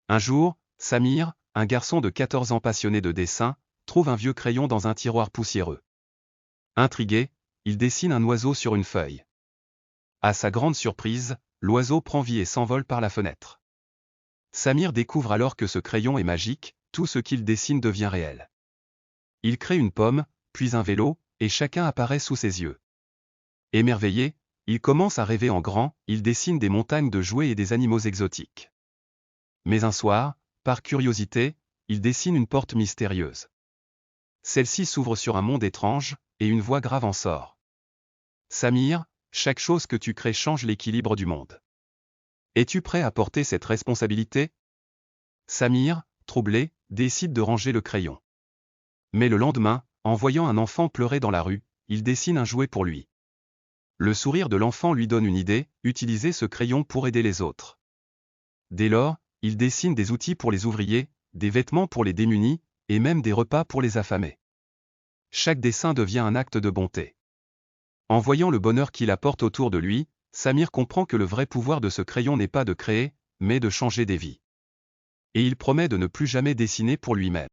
Un jour, Samir, un garçon de 14 ans passionné de dessin, trouve un vieux crayon dans un tiroir poussiéreux. Intrigué, il dessine un oiseau sur une feuille. À sa grande surprise, l'oiseau prend vie et s'envole par la fenêtre. Samir découvre alors que ce crayon est magique, tout ce qu'il dessine devient réel. Il crée une pomme, puis un vélo, et chacun apparaît sous ses yeux. Émerveillé, il commence à rêver en grand, il dessine des montagnes de jouets et des animaux exotiques. Mais un soir, par curiosité, il dessine une porte mystérieuse. Celle-ci s'ouvre sur un monde étrange, et une voix grave en sort. Samir, chaque chose que tu crées change l'équilibre du monde. Es-tu prêt à porter cette responsabilité? Samir, troublé, décide de ranger le crayon. Mais le lendemain, en voyant un enfant pleurer dans la rue, il dessine un jouet pour lui. Le sourire de l'enfant lui donne une idée, utiliser ce crayon pour aider les autres. Dès lors, il dessine des outils pour les ouvriers, des vêtements pour les démunis, et même des repas pour les affamés. Chaque dessin devient un acte de bonté. En voyant le bonheur qu'il apporte autour de lui, Samir comprend que le vrai pouvoir de ce crayon n'est pas de créer, mais de changer des vies. Et il promet de ne plus jamais dessiner pour lui-même.